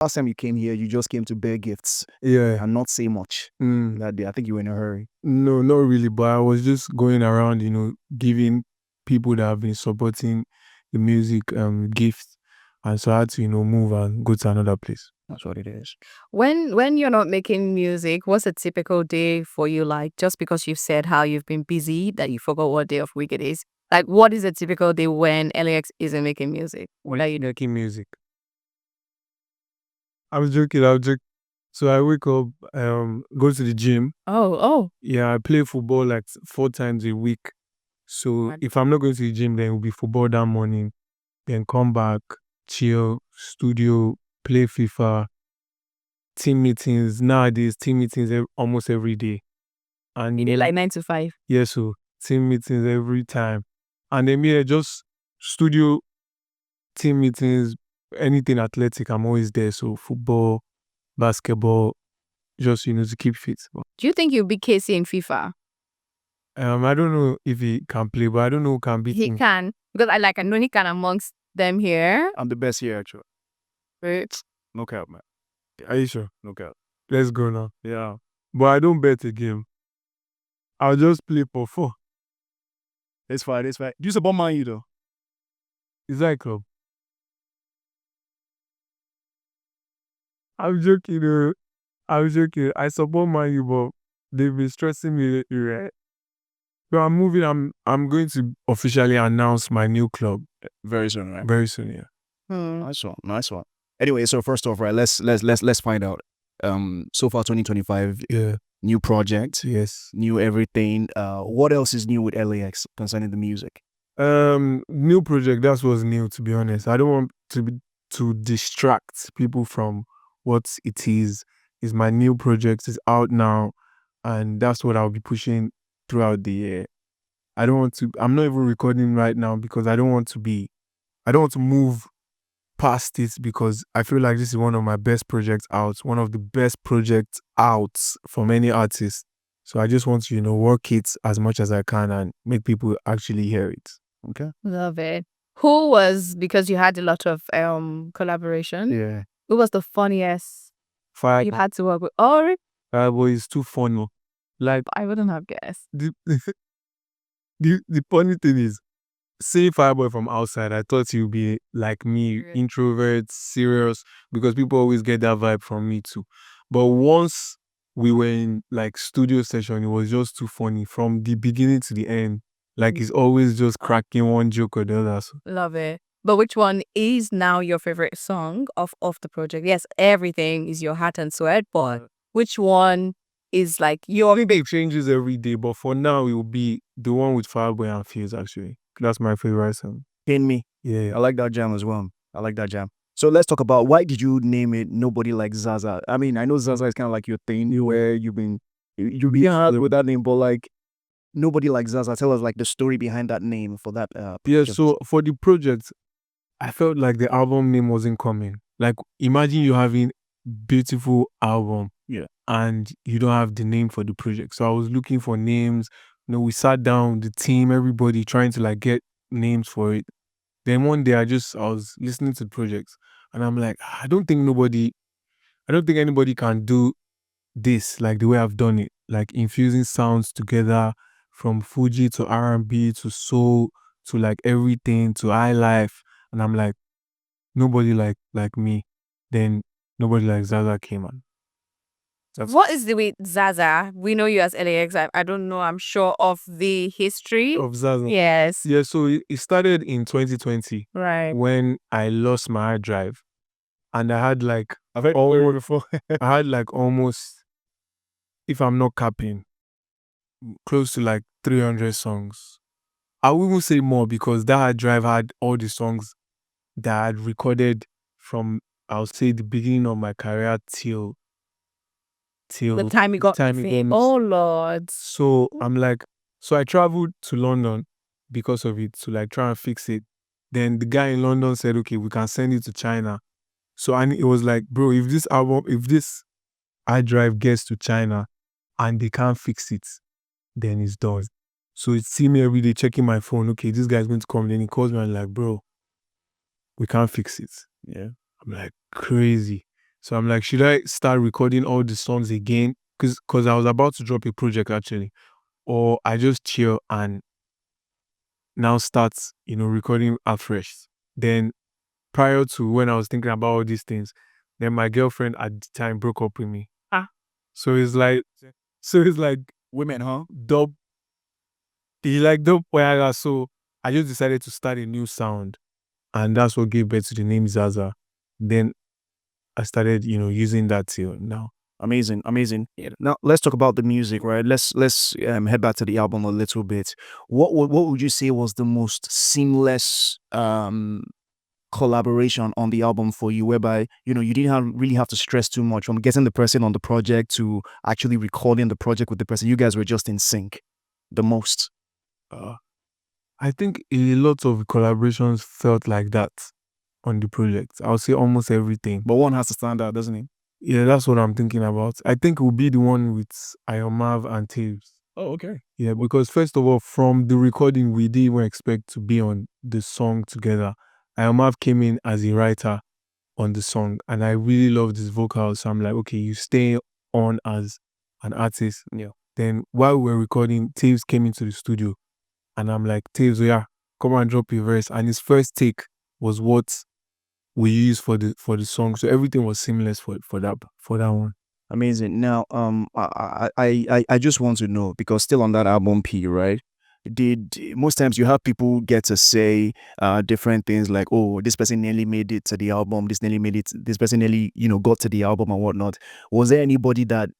Last time you came here, you just came to bear gifts Yeah. and not say much that day. I think you were in a hurry. No, not really, but I was just going around, giving people that have been supporting the music gifts. And so I had to, move and go to another place. That's what it is. When you're not making music, what's a typical day for you like? Just because you've said how you've been busy that you forgot what day of week it is. Like, what is a typical day when L.A.X isn't making music? What are you making music? I'm joking. So I wake up, go to the gym. Oh. Yeah, I play football like 4 times a week. So if I'm not going to the gym, then it will be football that morning. Then come back, chill, studio, play FIFA, team meetings. Nowadays, team meetings almost every day. And You do like 9 to 5. yeah, so team meetings every time. And then just studio, team meetings, anything athletic, I'm always there. So football, basketball, just to keep fit. Do you think you'll be KC in FIFA? I don't know if he can play, but I don't know who can beat He him. can. Because I know he can amongst them here. I'm the best here, actually. But No cap, man. Are you sure? No cap. Let's go now. Yeah. But I don't bet a game. I'll just play for 4. It's fine. It's fine. Do you support Man U, though? Is that a club? I'm joking, though. I'm joking. I support Man U, but they've been stressing me lately, right? So I'm moving. I'm going to officially announce my new club Very soon, right? very soon. Yeah. Nice one. Nice one. Anyway, so first off, right, let's find out. So far 2025, Yeah. new project, Yes. new everything. What else is new with L.A.X concerning the music? New project. That's what's new. To be honest, I don't want to distract people from what it is. Is my new project is out now, and that's what I'll be pushing throughout the year. I'm not even recording right now because I don't want to move past it because I feel like this is one of my best projects out, one of the best projects out from any artist. So I just want to, work it as much as I can and make people actually hear it. Okay. love it. Who was, because you had a lot of collaboration, Yeah. who was the funniest you Fireboy had to work with? Oh, is too funny. Like I wouldn't have guessed. the the funny thing is, seeing Fireboy from outside, I thought he would be like me, introvert, serious, because people always get that vibe from me too. But once we were in like studio session, it was just too funny from the beginning to the end. Like he's always just cracking one joke or the other. So Love it. But which one is now your favorite song of the project? Yes, everything is your heart and sweat, but which one is like I your think it changes every day, but for now it will be the one with Fireboy and Fuse actually. That's my favorite song. Pin Me. Yeah. I like that jam as well. I like that jam. So let's talk about why did you name it Nobody Like Zaza? I mean, I know Zaza is kind of like your thing where you've been with that name, but like Nobody Like Zaza. Tell us like the story behind that name for that. Yeah, project. so for the project, I felt like the album name wasn't coming. Like imagine you having beautiful album, Yeah. and you don't have the name for the project. So I was looking for names. We sat down, the team, everybody trying to like get names for it. Then one day I was listening to the projects, and I'm like, I don't think anybody can do this like the way I've done it, like infusing sounds together from Fuji to R&B to soul to like everything to high life. And I'm like, nobody like me. Then Nobody Like Zaza came on. What is the with Zaza? We know you as L.A.X. I don't know. I'm sure of the history Of Zaza. Yes. Yeah, so it started in 2020 Right. when I lost my hard drive, and I had like I've heard all before. I had like almost, if I'm not capping, close to like 300 songs. I wouldn't say more because that hard drive had all the songs that I had recorded from, I'll say, the beginning of my career till The time you got fame. Oh Lord. So I'm like, so I traveled to London because of it to like try and fix it. Then the guy in London said, okay, we can send it to China. So and it was like, bro, if this hard drive gets to China and they can't fix it, then it's done. So it's see me every day checking my phone. Okay, this guy's going to come. Then he calls me and like, bro, we can't fix it. Yeah. I'm like, crazy. So I'm like, should I start recording all the songs again? Because I was about to drop a project actually, or I just chill and now start, recording afresh. Then prior to when I was thinking about all these things, then my girlfriend at the time broke up with me. So it's like, Women, huh? dub. He like dub Wayaga. So I just decided to start a new sound, and that's what gave birth to the name Zaza. Then I started, using that till now. Amazing, amazing. Now let's talk about the music, right? Let's head back to the album a little bit. What would you say was the most seamless collaboration on the album for you, whereby you didn't really have to stress too much from getting the person on the project to actually recording the project with the person. You guys were just in sync, the most. Uh, I think a lot of collaborations felt like that on the project. I'll say almost everything. But one has to stand out, doesn't it? Yeah, that's what I'm thinking about. I think it will be the one with Iomav and Taves. Oh, okay. Yeah, because first of all, from the recording, we didn't even expect to be on the song together. Iomav came in as a writer on the song, and I really loved his vocals. So I'm like, okay, you stay on as an artist. Yeah. Then while we were recording, Taves came into the studio, and I'm like, Taves, yeah, come and drop your verse. And his first take was what we used for the song. So everything was seamless for that one. Amazing. Now, I just want to know, because still on that album P, right? Did most times you have people get to say different things like, oh, this person nearly made it to the album, this person nearly, got to the album and whatnot. Was there anybody that,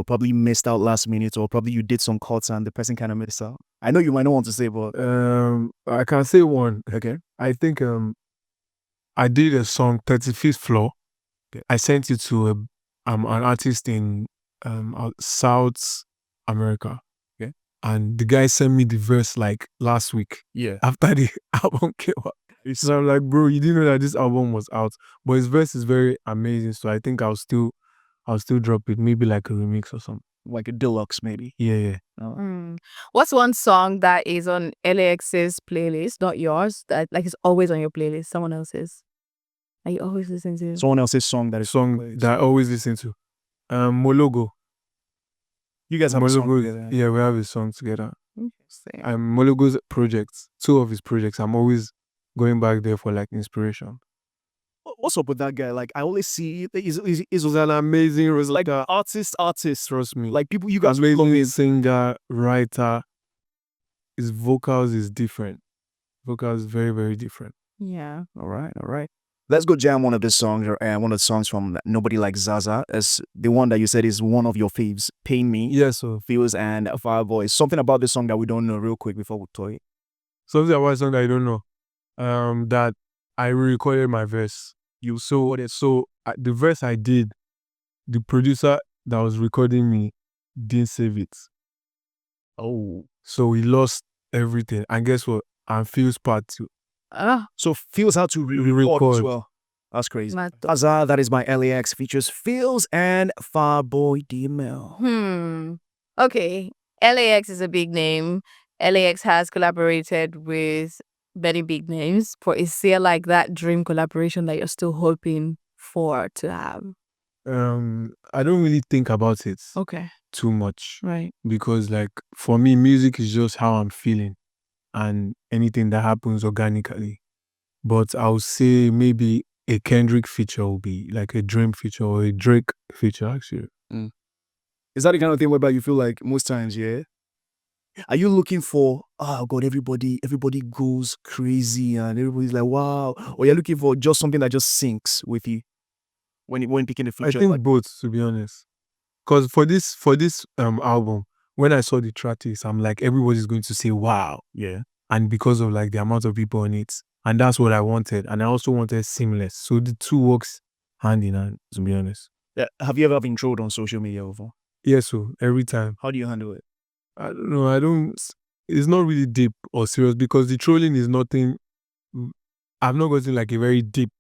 probably missed out last minute, or probably you did some cuts and the person kind of missed out? I know you might not want to say, but I can say one. okay. I think I did a song 35th Floor. Okay. I sent it to an artist in South America. Okay. And the guy sent me the verse like last week Yeah. after the album came out. So I'm like, bro, you didn't know that this album was out. But his verse is very amazing. So I think I'll still drop it, maybe like a remix or something. Like a deluxe, maybe. Yeah. What's one song that is on L.A.X's playlist, not yours, that like is always on your playlist, someone else's? Are you always listening to? Someone else's song that is Song that I always listen to. Mologo. You guys have a song Mologo, together. yeah, we have a song together. Interesting. Mologo's projects, 2 of his projects, I'm always going back there for like inspiration. What's up with that guy? Like, I always see he's an amazing like artist. trust me. Like, people, you guys love Amazing his singer, writer. His vocals is different. Vocals very, very different. Yeah. All right. Let's go jam one of the songs, or one of the songs from Nobody Like Zaza. As the one that you said is one of your faves, Pain Me. Yeah, so Feels and Fireboy. Something about this song that we don't know real quick before we toy. something about a song that I don't know. That I re-recorded my verse. The verse I did, the producer that was recording me didn't save it. Oh. So he lost everything. And guess what? And Phil's part too. So Feels had to re-record as well. That's crazy. Mad. Zaza, that is by L.A.X, features Feels and Fireboy DML. Okay. L.A.X is a big name. L.A.X has collaborated with many big names. But is there like that dream collaboration that you're still hoping for to have? I don't really think about it Okay. too much. Right. Because like for me, music is just how I'm feeling and anything that happens organically. But I'll say maybe a Kendrick feature will be like a Dream feature or a Drake feature actually. Is that the kind of thing whereby you feel like most times, yeah? Are you looking for, oh God, everybody goes crazy and everybody's like, wow? Or you're looking for just something that just syncs with you when picking a I feature? think both, to be honest. Because for this album, when I saw the track list, I'm like, everybody's going to say wow. Yeah. And because of like the amount of people on it. And that's what I wanted. And I also wanted seamless. So the two works hand in hand, to be honest. Yeah. Have you ever been trolled on social media before? Yeah, so every time. How do you handle it? I don't know. It's not really deep or serious because the trolling is nothing. I've not gotten like a very deep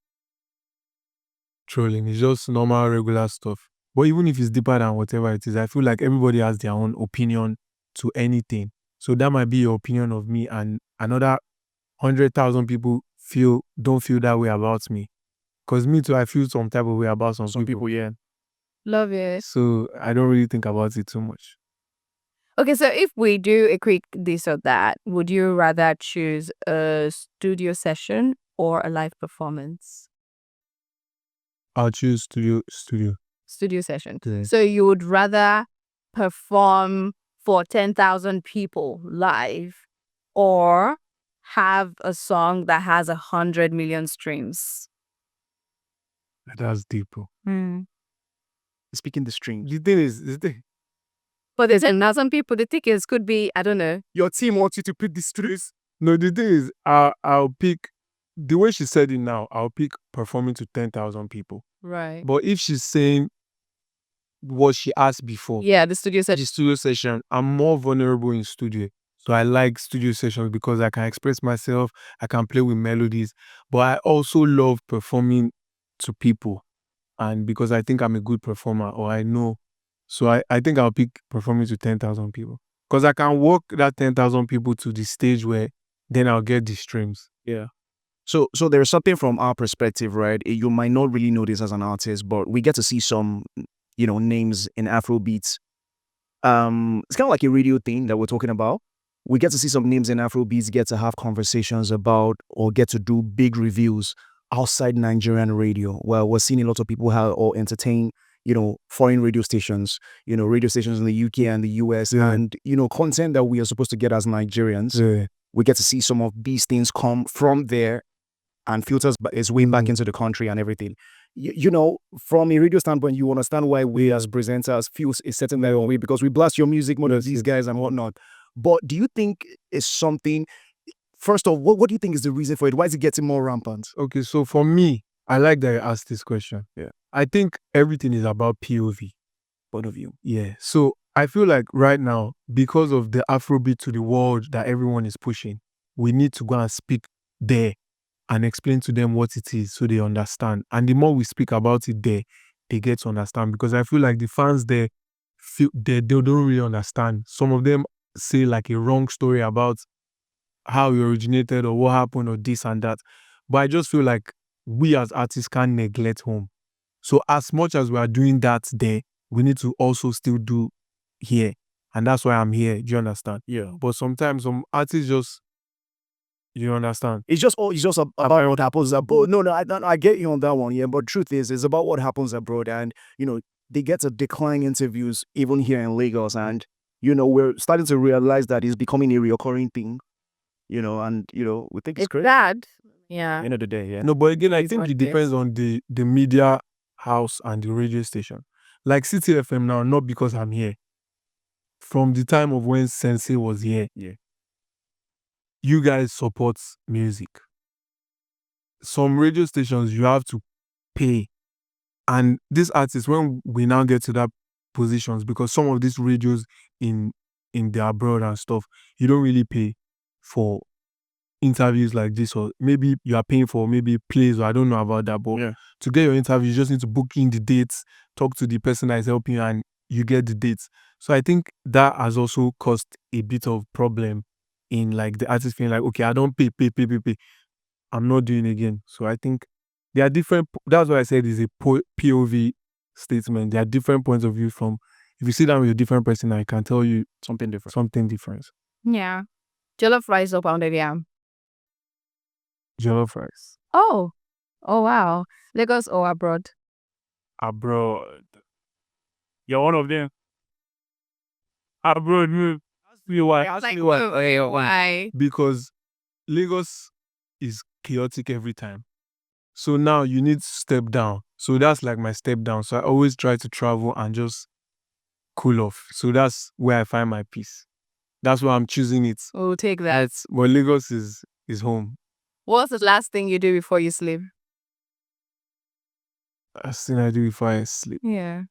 trolling. It's just normal, regular stuff. But even if it's deeper than whatever it is, I feel like everybody has their own opinion to anything. So that might be your opinion of me, and another 100,000 people don't feel that way about me. Because me too, I feel some type of way about some people. Yeah. Love it. So I don't really think about it too much. Okay, so if we do a quick this or that, would you rather choose a studio session or a live performance? I'll choose studio. Studio session. Yeah. So you would rather perform for 10,000 people live or have a song that has 100 million streams? That's deep, bro. Speaking the streams. The thing is, But there's 10,000 people, the tickets could be, I don't know. Your team wants you to pick the streams. no, the thing is, I'll pick, the way she said it now, I'll pick performing to 10,000 people. Right. But if she's saying what she asked before, Yeah, the studio session. the studio session, I'm more vulnerable in studio. So I like studio sessions because I can express myself, I can play with melodies, but I also love performing to people. And because I think I'm a good performer, or I know. So I think I'll pick performing to 10,000 people. Because I can walk that 10,000 people to the stage where then I'll get the streams. Yeah. So there's something from our perspective, right? You might not really know this as an artist, but we get to see some, names in Afrobeats. It's kind of like a radio thing that we're talking about. We get to see some names in Afrobeats, get to have conversations about, or get to do big reviews outside Nigerian radio. Well, we're seeing a lot of people or entertain, foreign radio stations, radio stations in the UK and the US, Yeah. and, content that we are supposed to get as Nigerians. Yeah. We get to see some of these things come from there and filters its way back into the country and everything. From a radio standpoint, you understand why we as presenters feel a certain way because we blast your music more than these guys and whatnot. But do you think it's something, first off, what do you think is the reason for it? Why is it getting more rampant? Okay, so for me, I like that you asked this question. Yeah. I think everything is about POV. Point of view. Yeah. So I feel like right now, because of the Afrobeat to the world that everyone is pushing, we need to go and speak there and explain to them what it is so they understand. And the more we speak about it there, they get to understand. Because I feel like the fans there they don't really understand. Some of them say like a wrong story about how it originated or what happened or this and that. But I just feel like we as artists can't neglect home. So as much as we are doing that there, we need to also still do here. And that's why I'm here. Do you understand? Yeah. But sometimes some artists just, you understand? It's just about what happens abroad. No, I get you on that one, yeah. But truth is, it's about what happens abroad, and they get to decline interviews even here in Lagos, and we're starting to realize that it's becoming a recurring thing, and we think it's great. Bad. Yeah. End of the day, yeah. No, but again, I It's think what it it is. depends on the media house and the radio station. Like City FM now, not because I'm here. From the time of when Sensei was here, Yeah. you guys support music. Some radio stations you have to pay. And these artists, when we now get to that positions, because some of these radios in the abroad and stuff, you don't really pay for interviews like this, or maybe you are paying for maybe plays, or I don't know about that, but Yeah. to get your interview, you just need to book in the dates, talk to the person that is helping you, and you get the dates. So I think that has also caused a bit of problem in like the artist feeling like, okay, I don't pay. I'm not doing it again. So I think there are different, that's why I said it's a POV statement. There are different points of view from, if you sit down with a different person, I can tell you Something different. something different. Yeah. Jollof rice or pounded yam? Jollof rice. Oh. Oh, wow. Lagos or abroad? Abroad. You're one of them. Abroad, move. Ask me why. Ask me why. Why? Because Lagos is chaotic every time. So now you need to step down. So that's like my step down. So I always try to travel and just cool off. So that's where I find my peace. That's why I'm choosing it. We'll take that. But Lagos is home. What's the last thing you do before you sleep? Last thing I do before I sleep, Yeah.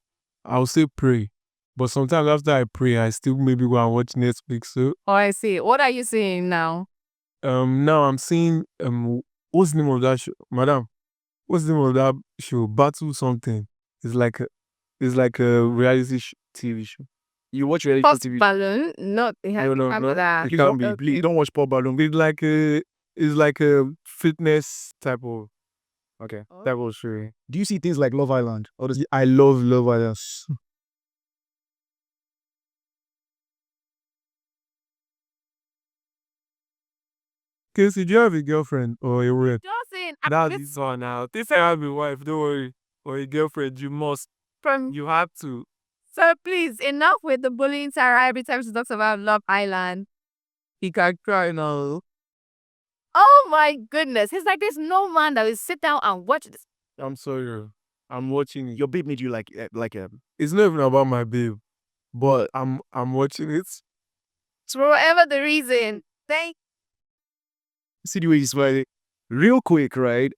I'll say pray. But sometimes after I pray, I still maybe go and watch Netflix. So Oh, I see. What are you seeing now? now I'm seeing what's the name of that show, madam? What's the name of that show? Battle something. It's like a reality TV show. You watch reality Post TV. balloon? Not. No, that. it can't be. Okay. Please don't watch Paul Balloon. It's like a fitness type of. Okay. That was true. Do you see things like Love Island? Or does I love Love Island. Casey, do you have a girlfriend or a wife? Doesn't That's this one now. This I have a wife, don't worry. Or a girlfriend, you must. from You have to. so please enough with the bullying Sarah every time she talks about Love Island. He can cry now. Oh my goodness. He's like, there's no man that will sit down and watch this. I'm sorry. I'm watching it. your babe made you like It's not even about my babe, but I'm watching it. So for whatever the reason, thank see the way he's smiling? Real quick, right?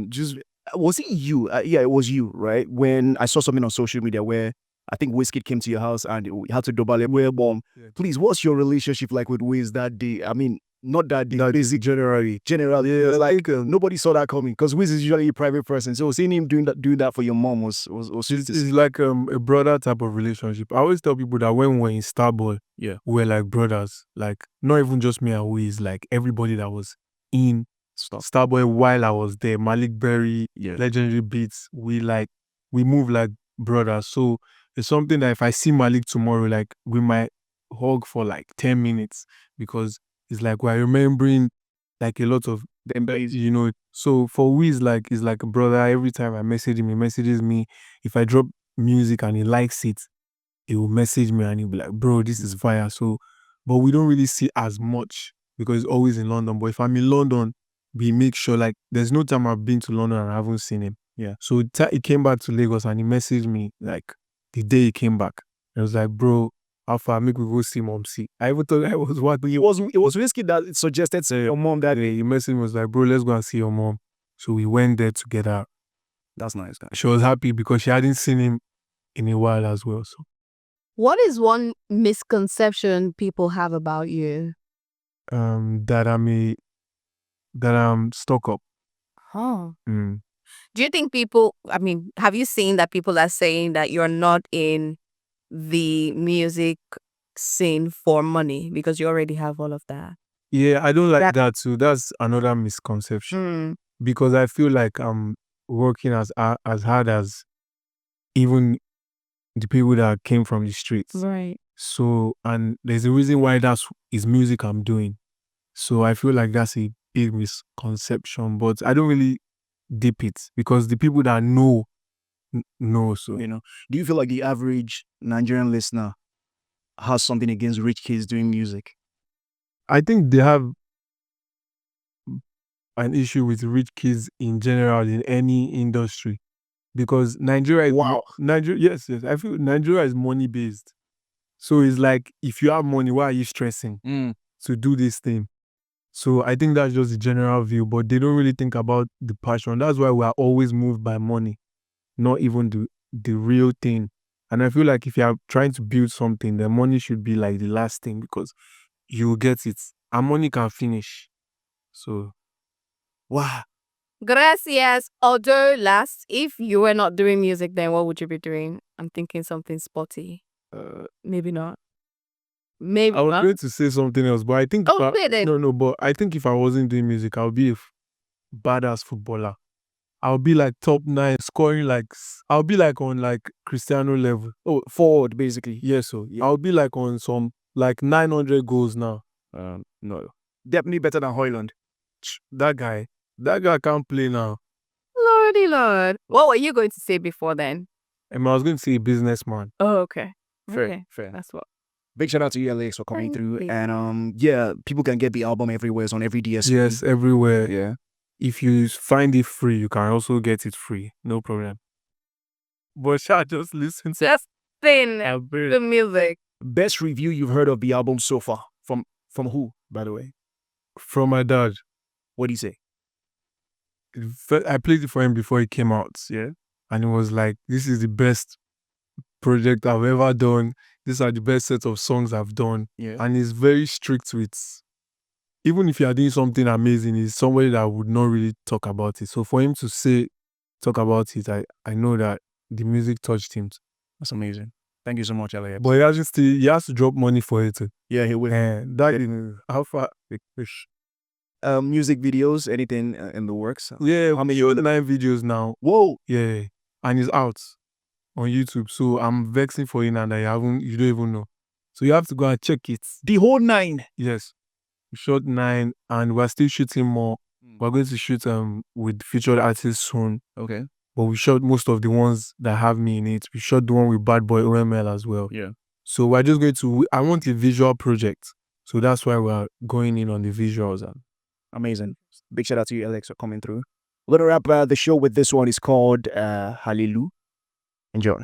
Just was it you? Yeah, it was you, right? When I saw something on social media where I think Wizkid came to your house and we had to double it. Where bomb. Yeah. Please, what's your relationship like with Wiz that day? I mean, not that day. That basic generally. generally. Yeah, Like nobody saw that coming because Wiz is usually a private person. So seeing him doing that for your mom was It's like a brother type of relationship. I always tell people that when we're in Starboy, yeah. we're like brothers. Like not even just me and Wiz, like everybody that was in Stop. Starboy while I was there, Malik Berry, Yeah. Legendary Beats, we move like brothers. So it's something that if I see Malik tomorrow, like we might hug for like 10 minutes because it's like we're remembering like a lot of Them days. you know. So for Wiz, like he's like a brother. Every time I message him, he messages me. If I drop music and he likes it, he will message me and he'll be like, bro, this is fire. So, but we don't really see as much because he's always in London. But if I'm in London, we make sure like there's no time I've been to London and I haven't seen him. Yeah. So he came back to Lagos and he messaged me like the day he came back. I was like, bro, how far? Make we go see Mom see. I even thought I was what It was Wizkid that suggested to your mom that he messaged me was like, bro, let's go and see your mom. So we went there together. that's nice, guys. She was happy because she hadn't seen him in a while as well. So What is one misconception people have about you? that I'm stuck up. Huh. Mm. Do you think have you seen that people are saying that you're not in the music scene for money because you already have all of that? Yeah, I don't like that too. That's another misconception because I feel like I'm working as hard as even the people that came from the streets. Right. So, and there's a reason why is music I'm doing. So I feel like that's a big misconception, but I don't really dip it because the people that know. So You know, do you feel like the average Nigerian listener has something against rich kids doing music? I think they have an issue with rich kids in general in any industry because Nigeria is yes, I feel Nigeria is money based. So it's like if you have money, why are you stressing to do this thing? So I think that's just the general view, but they don't really think about the passion. That's why we are always moved by money, not even the real thing. And I feel like if you are trying to build something, the money should be like the last thing because you will get it. And money can finish. So Wow. Gracias. Although last, if you were not doing music, then what would you be doing? I'm thinking something spotty. Maybe not. Maybe I was not. going to say something else, but I think but I think if I wasn't doing music, I would be a badass footballer. I'll be like top 9 scoring I'll be like on like Cristiano level. Oh, forward basically. Yes, so Yeah. I'll be like on some like 900 goals now. No, definitely better than Hoyland. That guy can't play now. Lordy Lord. What were you going to say before then? I was going to say a businessman. Oh, okay. Fair, Okay. fair. That's what. Big shout out to you, L.A.X, for coming Thank through. you. And yeah, people can get the album everywhere. It's on every DSP. Yes, everywhere. Yeah. If you find it free, you can also get it free. No problem. But shall just listen to Just sing the music. Best review you've heard of the album so far? From who, by the way? from my dad. What do you say? I played it for him before it came out. Yeah. And it was like, this is the best project I've ever done. These are the best set of songs I've done. Yeah. And he's very strict with, even if you are doing something amazing, he's somebody that would not really talk about it. So for him to talk about it, I know that the music touched him. That's amazing. Thank you so much, L.A.X. But he has to drop money for it. Yeah, he will. And that is how far. music videos, anything in the works? Yeah, How many? shot 9 videos now. Whoa. Yeah, and it's out on YouTube. So I'm vexing for you now that you don't even know. So you have to go and check it. The whole 9. Yes, we shot 9, and we're still shooting more. We're going to shoot with featured artists soon. Okay. But we shot most of the ones that have me in it. We shot the one with Bad Boy OML as well. Yeah. So we're just going to. I want a visual project, so that's why we're going in on the visuals. Amazing. Big shout out to you, L.A.X, for coming through. We're gonna wrap the show with this one. It's called Hallelujah. Enjoy.